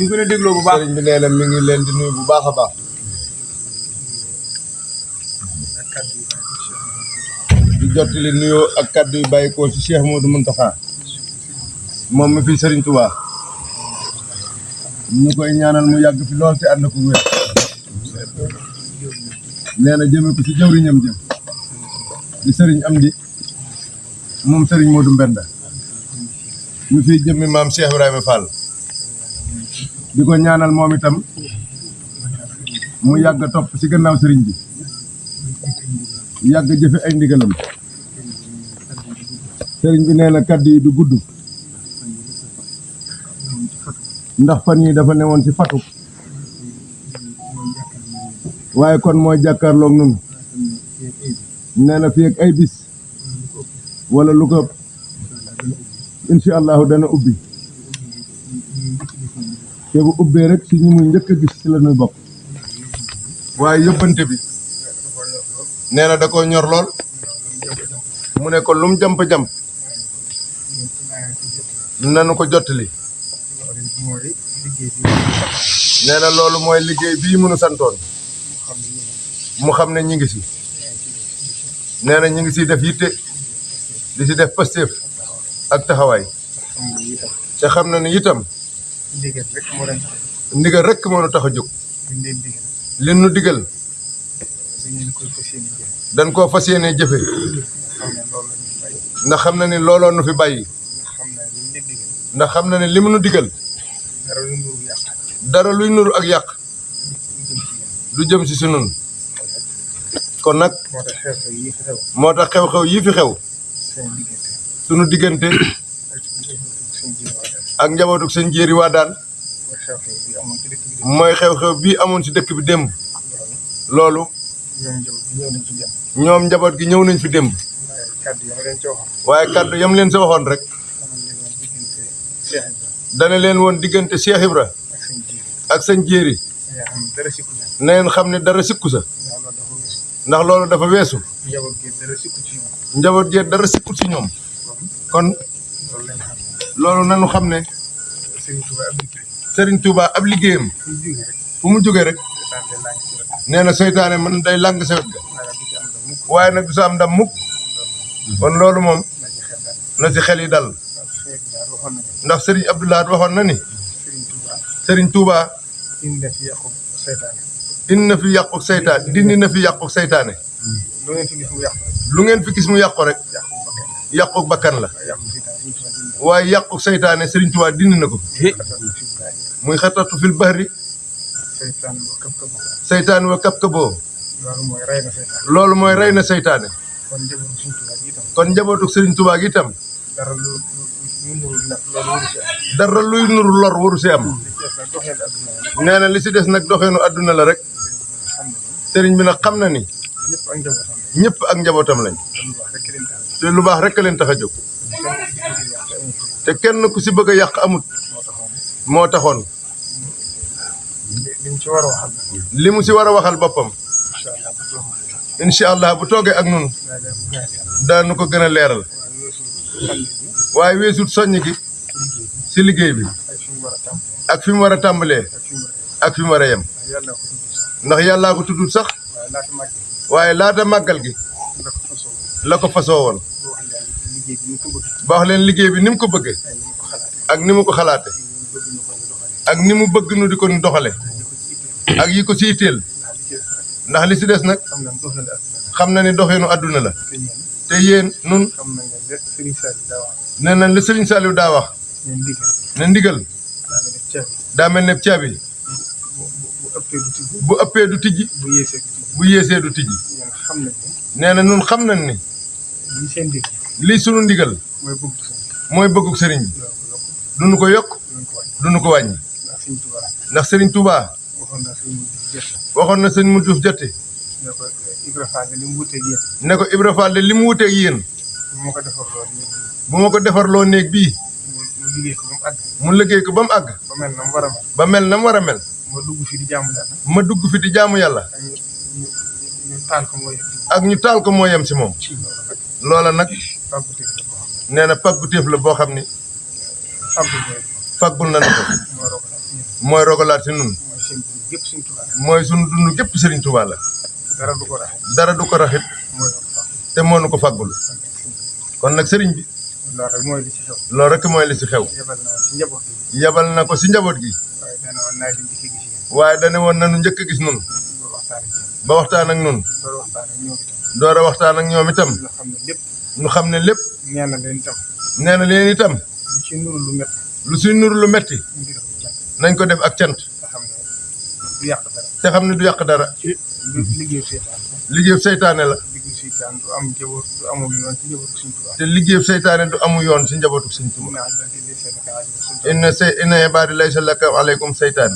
ñu gën a dégloo bu baax sëriñ bi nee na mi ngi leen di nuyu bu baax a baax. di jottali nuyoo ak kaddu yu bàyyikoo ci Cheikh Modou Mountakha moom mi fi Sëriñ Touba ñu koy ñaanal mu yàgg fi lool te ànd ko wér. nee na jëme ko ci jëwriñam jëm di sëriñ Amdi moom sëriñ Modou Mbenda ñu fiy jëmmi maam Cheikh Ibrahima Fall di ko ñaanal moom itam mu yàgg a topp ci gannaaw sëriñ bi yàgg jëfe ay ndigalam. sëriñ bi nee na kaddu yi du gudd ndax fan yi dafa newoon ci fatu waaye kon mooy jàkkaarloog nun nee na fii ak ay bis wala lu ko incha allahu dana ubbi te bu ubbee rek ci ñi muy njëkk a gis ci la ñuy bokk. waaye yóbbante bi nee na da ko ñor lool mu ne ko lum jamp-jamp nanu ko jottali. nee na loolu mooy liggéey bii mënu santoon mu xam ne ñi ngi si. nee na ñi ngi si def yitte di si def pasteef ak taxawaay te xam na ni itam ndigal rek moo nu tax a jóg. li nu digal dañ koo fas yéene jëfe ndax xam na ni looloo nu fi bàyyi ndax xam na ne li mu nu digal dara luy nuru ak yàq du jëm si sunun kon nag moo tax xew-xew yii fi xew sunu diggante ak njabootuk seen jéeri waa daan mooy xew-xew bii amoon si dëkk bi démb loolu ñoom njaboot gi ñëw nañ fi démb waaye kaddu yam leen sa waxoon rek dana leen woon diggante Cheikh Ibra ak seen jéeri na ngeen xam ne dara sikku sa ndax loolu dafa weesu njaboot gi dara sikkut si ñoom kon loolu nanu xam ne Serigne Touba ab liggéeyam fu mu jógee rek nee na seytaane man day làng sa wet ga waaye nag du sa am ndam mukk kon loolu moom na si xel yi dal ndax Serigne Abdoulaye waxoon na ni Serigne Touba indi na fi yàqu seytaane dindi na fi yàqu seytaane lu ngeen fi gis mu yàqu rek yàqu bakkan la waaye yàqu seytaane Serigne Touba dindi na ko muy xatatu fil bahri seytaane wa kap kaboo loolu mooy rey na seytaane kon njabootu Serigne Touba gi itam dara luy nuru lor waru si am nee na li si des nag doxeenu àdduna la rek sëriñ bi nag xam na ni ñëpp ak njabootam lañ te lu baax rek a leen tax a jóg te kenn ku si bëgg a yàq amut moo taxoon li mu si war a waxal boppam incha allah bu toogee ak nun daanu ko gën a leeral waaye weesut soññ gi si liggéey bi ak fi mu war a tàmbalee ak fi mu war a yem ndax yàllaa ko tuddut sax waaye laata màggal gi la ko fasoo woon ba wax leen liggéey bi ni mu ko bëggee ak ni mu ko xalaate ak ni mu bëgg nu di ko doxale ak yi ko si itteel ndax li si des nag xam na ni doxeenu àdduna la te yéen nun nee nañ li Serigne Saliou daa wax ne ndigal daa mel ne caabi bu ëppee du tijji bu yéesee du tijji nee na nun xam nañ ni lii sunu ndigal mooy bëggug sëriñ bi duñu ko yokk duñu ko wàññi ndax Serigne Touba waxoon na sëñ mu Diouf Jatti ne ko Ibra Fall de li mu wuteeg yéen bu ma ko defarloo néeg bii mu liggéey ko ba mu àgg ba mel na mu war a mel ma dugg fi di jaamu yàlla ak ñu taal ko moo yem si moom loola nag nee na pàggutéef la boo xam ni faggul na ko mooy rogalaat si nun mooy sunu dund gépp Serigne Touba la dara du ko raxit te moo nu ko fàggul kon nag Serigne bi loolu rek mooy li ci xew yabal na ko si njaboot gi waaye dane woon nanu njëkk a gis nun ba waxtaan ak nun door a waxtaan ak ñoom itam ñu xam ne lépp nee na leen itam lu si nuru lu metti nañ ko def ak cant te xam ne du yàq dara liggéeyu seytaane la te liggéeyu seytaane du amu yoon si njabootu Sëñ Tuubaa inna ibaadi laysa laka aleykum seytaan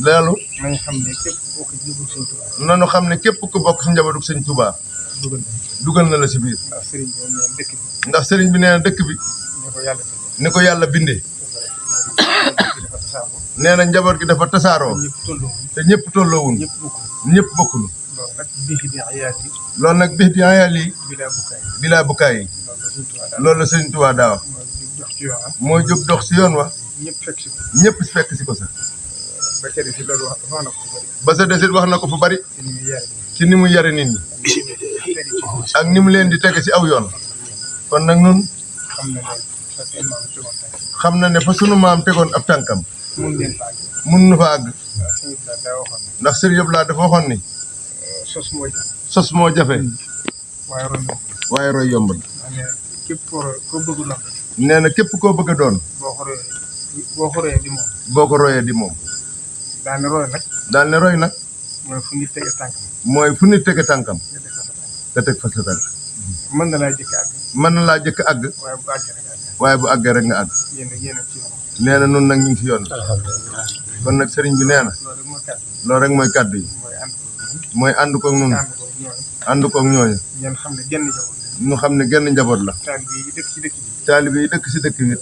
loolu nanu xam ne képp ku bokk si njabootu Sëñ Tuubaa dugal na la si biir ndax sëriñ bi nee na dëkk bi ni ko yàlla bindee nee na njaboot gi dafa tasaaroo te ñëpp tolloowun ñëpp bokkunu loolu nag bix di ayaal yi bilaa bukaay yi loolu la Sëriñ Tuubaa daa wax mooy jóg dox si yoon wa ñëpp fekk si ko sax ba sa desit wax na ko fu bari ci ni mu yare nit ñi ak ni mu leen di tege si aw yoon kon nag nun xam na ne fa sunu maam tegoon ab tànkam mun nu fa àgg ndax Sëriñ Abdou dafa waxoon ni sos moo jafe waaye roy yomb na nee na képp koo bëgg a doon boo ko royee di moom daal ne roy nag mooy fu nit tege tànkam nga teg fa sa tànk mën na laa jëkk àgg waaye bu àggee rek nga àgg nee na nun nag ñu ngi si yoon kon nag sëriñ bi nee na loolu rek mooy kàddu yi mooy ànd koog nun ànd koog ñooñu ñu xam ne genn njaboot la taalibe yi dëkk si dëkk bi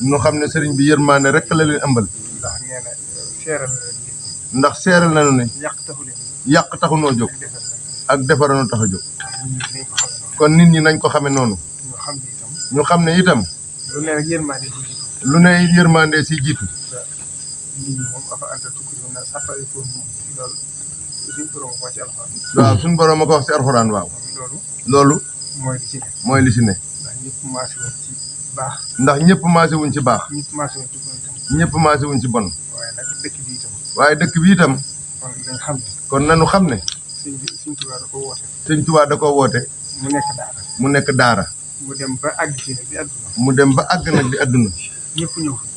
ñu xam ne sëriñ bi yërmaande rek la leen ëmbal ndax seeral nañu ne yàq taxu noo jóg ak defaroon tax a jóg kon nit ñi nañ ko xame noonu ñu xam ne itam lu ne yërmande si jiitu waaw suñu borom a ko wax si alxuraan waaw loolu mooy li si ne ndax ñëpp maase wuñ ci baax ñëpp maase wuñ ci bon waaye dëkk bi itam kon nanu xam ne Sëñ Tuubaa da ko woote mu nekk daara mu dem ba àgg nag di àdduna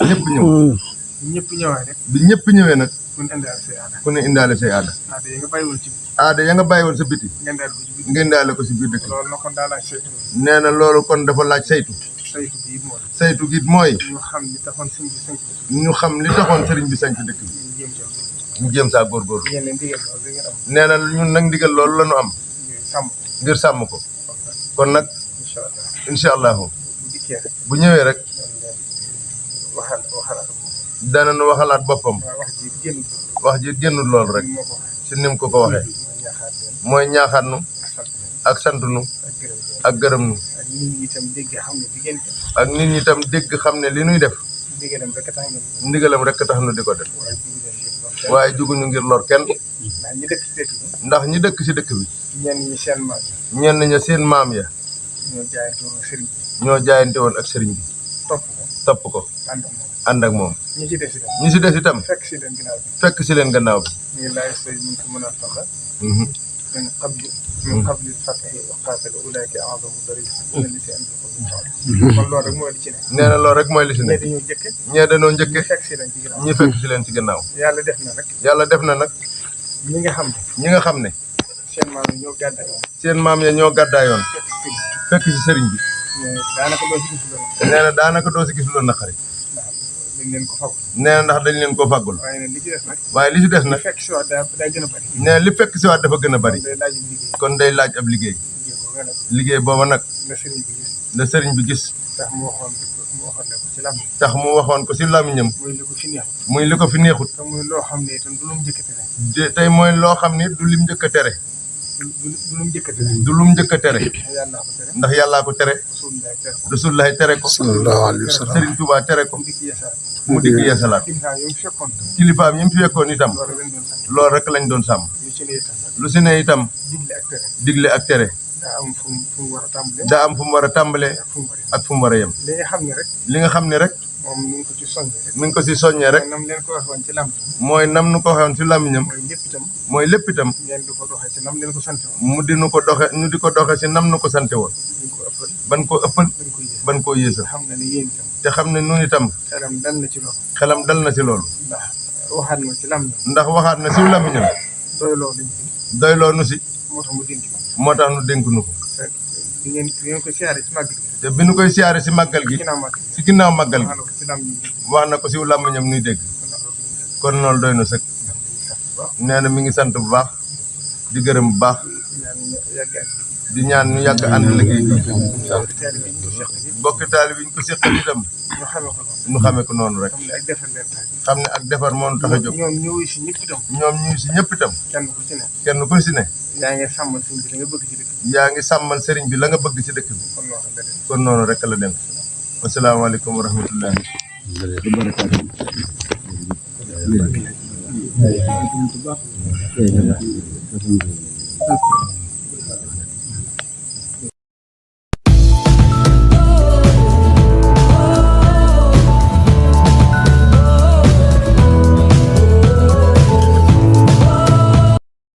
ñëpp ñëw bi ñëpp ñëwee nag ku ne indaale say aada aada ya nga bàyyi woon sa biti nga indaale ko si biir dëkk nee na loolu kon dafa laaj saytu gi mooy ñu xam li taxoon sëriñ bi sañ ci dëkk bi ñu jéem saa góorgóorlu nee na ñun nag ndigal loolu la ñu am ngir sàmm ko kon nag incha allahu bu ñëwee rek danañu waxalaat boppam wax ji génnul loolu rek si nim ko waxee mooy ñaaxaat nu ak sant nu ak gërëm nu ak nit ñi itam dégg xam ne li nuy def ndigalam rek tax nu di ko def waaye juguñu ngir lor kenn ndax ñi dëkk si dëkk bi ñenn ña seen maam ya ñoo jaayante woon ak sëriñ bi topp ko ànd ak moom ñi si des itam fekk si leen gannaaw bi من قبل الفتح وقاتل أولئك أعظم درجة kon loolu rek mooy li ci ne. nee na loolu rek mooy li ci ne. ñee dañoo njëkke ñi fekk si leen ci gannaaw. yàlla def na nag. ñi nga xam ne. seen maam ya ñoo gàddaayoon. fekk si sëriñ bi. nee na daanaka doo si gis lu naqari. nee na ndax dañ leen ko fàggul. waaye li ci des nag. nee na li fekk si waat dafa gën a bari. kon day laaj ab liggéey. liggéey booba nag. la sëriñ bi gis. tax mu waxoon ko ci làmmiñam. muy li ko fi neexut. tey mooy loo xam ne du lim njëkk a tere. du lum njëkk a tere. ndax yàllaa ko tere. Rasulullaay tere ko. sallallahu alayhi wa sallam Sëriñ Tuubaa tere ko. mu dikk yeesalaat kilifaam yi mu fi fekkoon itam loolu rek lañ doon sàmm lu si ne itam digle ak tere daa am fu mu war a tàmbalee daa am fu mu war a tàmbalee ak fu mu war a yem li nga xam ne rek moom mi ngi ko ci soññee rek mi ngi ko ci soññee rek nam leen ko waxoon ci làmb mooy nam nu ko waxoon ci làmmiñam mooy lépp itam ngeen di ko doxee ci nam leen ko sante woon mu di nu ko doxe ñu di ko doxe ci nam nu ko sante woon ban ko ëppal ban koo yéesal te xam ne nun itam xelam dal na ci loolu ndax waxaat na ci làmmiñam ndax waxaat na ci làmmiñam doyloo nu si moo tax nu dénk nu ko bi ngeen ko siyaare ci màggal gi te bi nu koy siyaare ci màggal gi ci ginnaaw màggal gi wax na ko ci làmmiñam nuy dégg kon loolu doy na sëkk nee na mi ngi sant bu baax di gërëm bu baax di ñaan ñu yàgg ànd liggéey bi bokki taalibe bi ñu ko seqal itam ñu xamee ko noonu rek xam ne ak defar moo ñu tax a jóg ñoom ñuy si ñëpp itam kenn ku ci ne yaa ngi sàmmal sëriñ bi la nga bëgg ci dëkk bi kon noonu rek la dem asalaamaaleykum wa rahmatullahi wa barakatuh